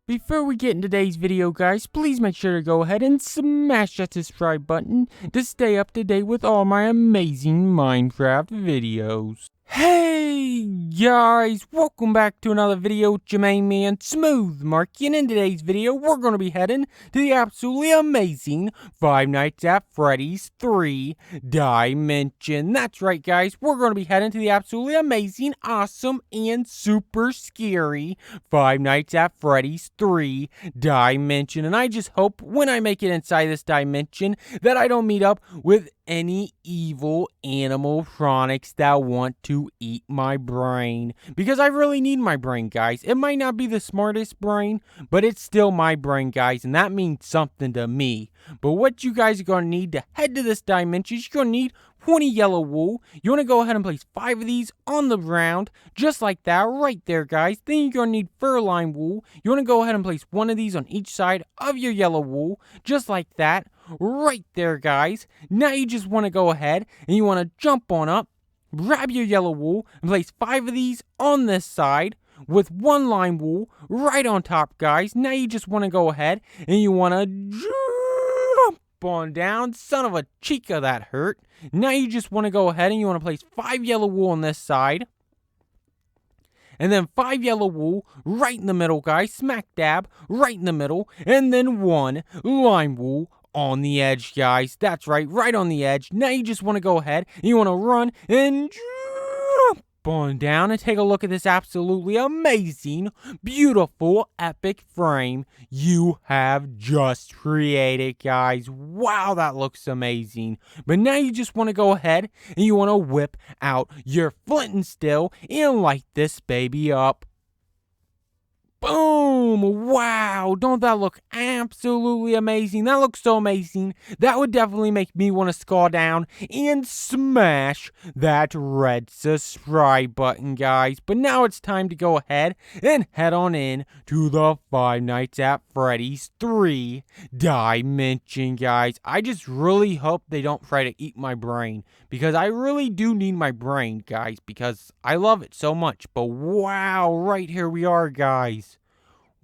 Before we get in today's video, guys, please make sure to go ahead and smash that subscribe button to stay up to date with all my amazing Minecraft videos. Hey guys, welcome back to another video with your main man, Smooth Marky, and in today's video, we're going to be heading to the absolutely amazing Five Nights at Freddy's 3 Dimension. That's right, guys, we're going to be heading to the absolutely amazing, awesome, and super scary Five Nights at Freddy's 3 Dimension. And I just hope when I make it inside this dimension that I don't meet up with any evil animatronics that want to eat my brain, because I really need my brain, guys. It might not be the smartest brain, but it's still my brain, guys, and that means something to me. But what you guys are going to need to head to this dimension, you're going to need 20 yellow wool. You want to go ahead and place 5 of these on the ground, just like that, right there, guys. Then you're going to need fur-lined wool. You want to go ahead and place 1 of these on each side of your yellow wool, just like that, right there, guys. Now you just want to go ahead and you want to jump on up, grab your yellow wool, and place 5 of these on this side with 1 line wool right on top, guys. Now you just want to go ahead and you want to jump on down. Son of a chica, that hurt. Now you just want to go ahead and you want to place 5 yellow wool on this side, and then 5 yellow wool right in the middle, guys. Smack dab right in the middle, and then 1 lime wool on the edge, guys. That's right on the edge. Now you just want to go ahead and you want to run and jump on down and take a look at this absolutely amazing, beautiful, epic frame you have just created, guys. Wow, that looks amazing. But now you just want to go ahead and you want to whip out your flint and steel and light this baby up. Boom! Wow, don't that look absolutely amazing? That looks so amazing. That would definitely make me want to scroll down and smash that red subscribe button, guys. But now it's time to go ahead and head on in to the Five Nights at Freddy's 3 Dimension, guys. I just really hope they don't try to eat my brain, because I really do need my brain, guys, because I love it so much. But wow, right here we are, guys.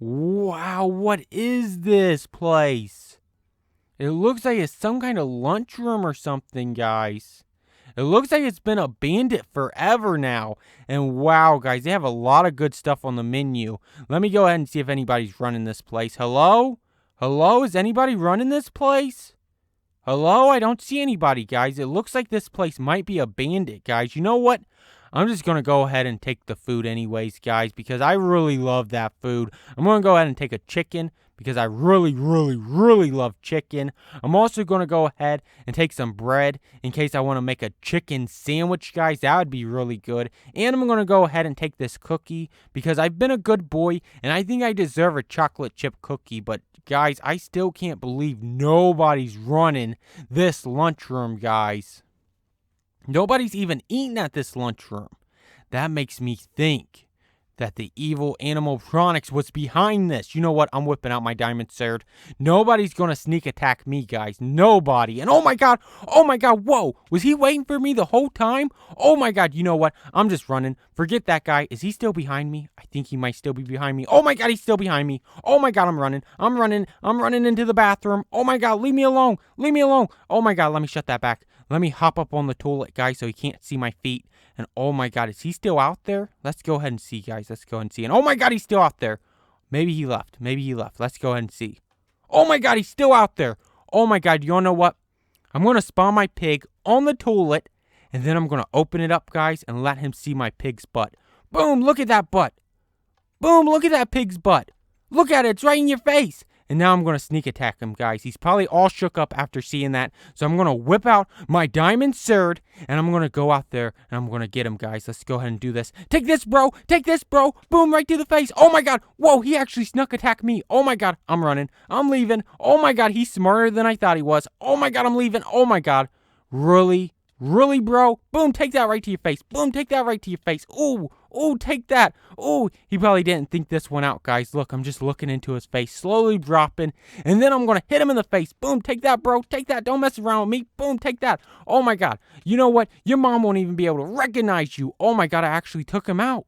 Wow, what is this place? It looks like it's some kind of lunchroom or something, guys. It looks like it's been abandoned forever now. And wow, guys, they have a lot of good stuff on the menu. Let me go ahead and see if anybody's running this place. Hello? Hello? Is anybody running this place? Hello? I don't see anybody, guys. It looks like this place might be abandoned, guys. You know what? I'm just going to go ahead and take the food anyways, guys, because I really love that food. I'm going to go ahead and take a chicken because I really love chicken. I'm also going to go ahead and take some bread in case I want to make a chicken sandwich, guys. That would be really good. And I'm going to go ahead and take this cookie because I've been a good boy and I think I deserve a chocolate chip cookie. But guys, I still can't believe nobody's running this lunchroom, guys. Nobody's even eating at this lunchroom. That makes me think that the evil animatronics was behind this. You know what? I'm whipping out my diamond sword. Nobody's going to sneak attack me, guys. Nobody. And oh my god, whoa. Was he waiting for me the whole time? Oh my god, you know what? I'm just running. Forget that guy. Is he still behind me? I think he might still be behind me. Oh my god, he's still behind me. Oh my god, I'm running into the bathroom. Oh my god, leave me alone. Oh my god, let me shut that back. Let me hop up on the toilet, guys, so he can't see my feet. And oh my god, is he still out there? Let's go ahead and see, guys. Let's go ahead and see. And oh my god, he's still out there. Maybe he left. Let's go ahead and see. Oh my god, he's still out there. Oh my god, you wanna know what? I'm going to spawn my pig on the toilet, and then I'm going to open it up, guys, and let him see my pig's butt. Boom, look at that butt. Boom, look at that pig's butt. Look at it, it's right in your face. And now I'm going to sneak attack him, guys. He's probably all shook up after seeing that. So I'm going to whip out my diamond sword, and I'm going to go out there, and I'm going to get him, guys. Let's go ahead and do this. Take this, bro. Boom, right to the face. Oh, my God. Whoa, he actually snuck attack me. Oh, my God. I'm running. I'm leaving. Oh, my God. He's smarter than I thought he was. Oh, my God. I'm leaving. Oh, my God. Really, bro? Boom, take that right to your face. Ooh, take that. Ooh, he probably didn't think this one out, guys. Look, I'm just looking into his face, slowly dropping, and then I'm going to hit him in the face. Boom, take that, bro. Take that. Don't mess around with me. Boom, take that. Oh, my God. You know what? Your mom won't even be able to recognize you. Oh, my God, I actually took him out.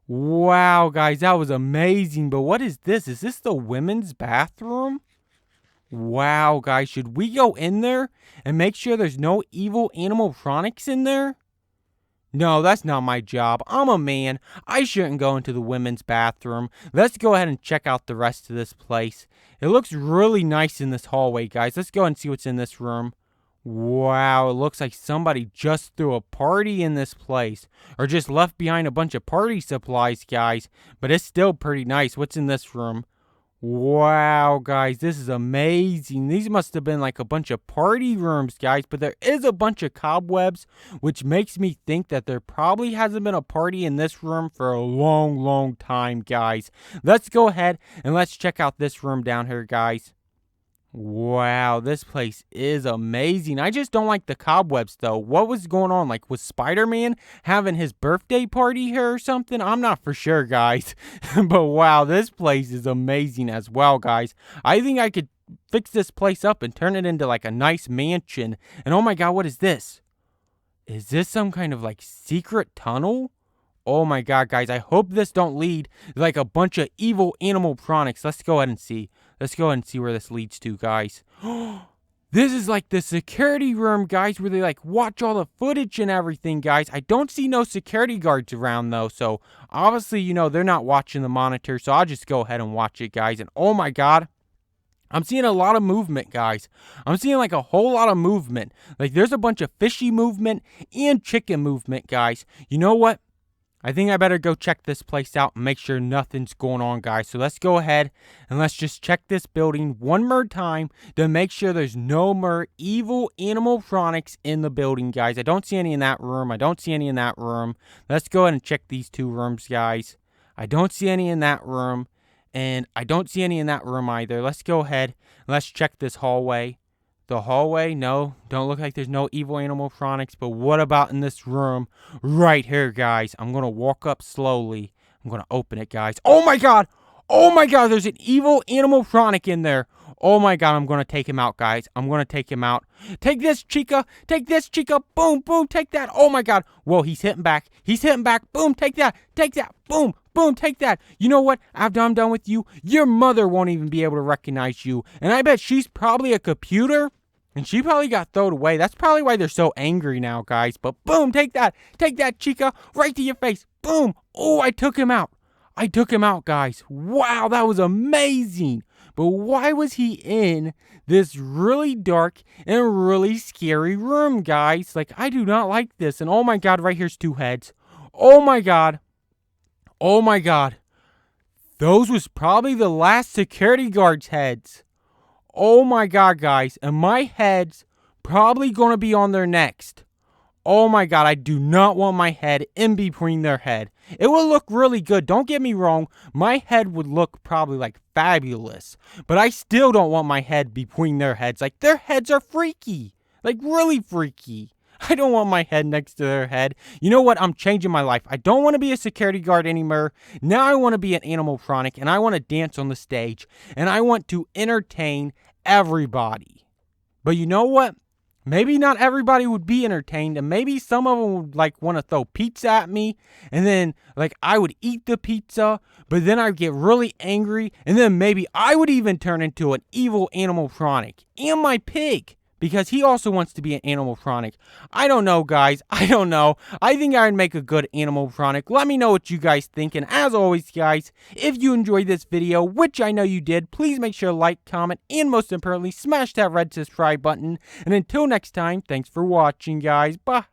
Wow, guys, that was amazing. But what is this? Is this the women's bathroom? Wow, guys, should we go in there and make sure there's no evil animatronics in there? No, that's not my job. I'm a man. I shouldn't go into the women's bathroom. Let's go ahead and check out the rest of this place. It looks really nice in this hallway, guys. Let's go and see what's in this room. Wow, it looks like somebody just threw a party in this place. Or just left behind a bunch of party supplies, guys. But it's still pretty nice. What's in this room? Wow, guys, this is amazing. These must have been like a bunch of party rooms, guys, but there is a bunch of cobwebs, which makes me think that there probably hasn't been a party in this room for a long, long time, guys. Let's go ahead and let's check out this room down here, guys. Wow, this place is amazing. I just don't like the cobwebs, though. What was going on? Like, was Spider-Man having his birthday party here or something? I'm not for sure, guys. But wow, this place is amazing as well, guys. I think I could fix this place up and turn it into like a nice mansion. And oh my god, what is this? Is this some kind of like secret tunnel? Oh my god, guys, I hope this don't lead like a bunch of evil animatronics. Let's go ahead and see. Let's go ahead and see where this leads to, guys. This is like the security room, guys, where they like watch all the footage and everything, guys. I don't see no security guards around, though. So obviously, you know, they're not watching the monitor. So I'll just go ahead and watch it, guys. And oh my god, I'm seeing a lot of movement, guys. I'm seeing like a whole lot of movement. Like there's a bunch of fishy movement and chicken movement, guys. You know what? I think I better go check this place out and make sure nothing's going on, guys. So let's go ahead and let's just check this building one more time to make sure there's no more evil animatronics in the building, guys. I don't see any in that room. I don't see any in that room. Let's go ahead and check these two rooms, guys. I don't see any in that room, and I don't see any in that room either. Let's go ahead and let's check this hallway. The hallway, no, don't look like there's no evil animatronics, but what about in this room right here, guys? I'm going to walk up slowly. I'm going to open it, guys. Oh my god! Oh my god, there's an evil animatronic in there. Oh my god, I'm going to take him out, guys. I'm going to take him out. Take this, Chica. Take this, Chica. Boom, boom, take that. Oh my god. Whoa, he's hitting back. He's hitting back. Boom, take that. Take that. Boom, boom, take that. You know what? After I'm done with you, your mother won't even be able to recognize you. And I bet she's probably a computer. And she probably got thrown away. That's probably why they're so angry now, guys. But boom, take that. Take that, Chica. Right to your face. Boom. Oh, I took him out. I took him out, guys. Wow, that was amazing. But why was he in this really dark and really scary room, guys? Like, I do not like this. And oh my god, right here's two heads. Oh my god. Oh my god. Those was probably the last security guard's heads. Oh my god, guys. And my head's probably going to be on their next. Oh my god, I do not want my head in between their head. It would look really good. Don't get me wrong. My head would look probably like fabulous. But I still don't want my head between their heads. Like, their heads are freaky. Like, really freaky. I don't want my head next to their head. You know what? I'm changing my life. I don't want to be a security guard anymore. Now I want to be an animatronic, and I want to dance on the stage, and I want to entertain everybody. But you know what? Maybe not everybody would be entertained, and maybe some of them would like want to throw pizza at me, and then like I would eat the pizza, but then I'd get really angry, and then maybe I would even turn into an evil animatronic. And my pig, because he also wants to be an animatronic. I don't know, guys. I don't know. I think I would make a good animatronic. Let me know what you guys think. And as always, guys, if you enjoyed this video, which I know you did, please make sure to like, comment, and most importantly, smash that red subscribe button. And until next time, thanks for watching, guys. Bye.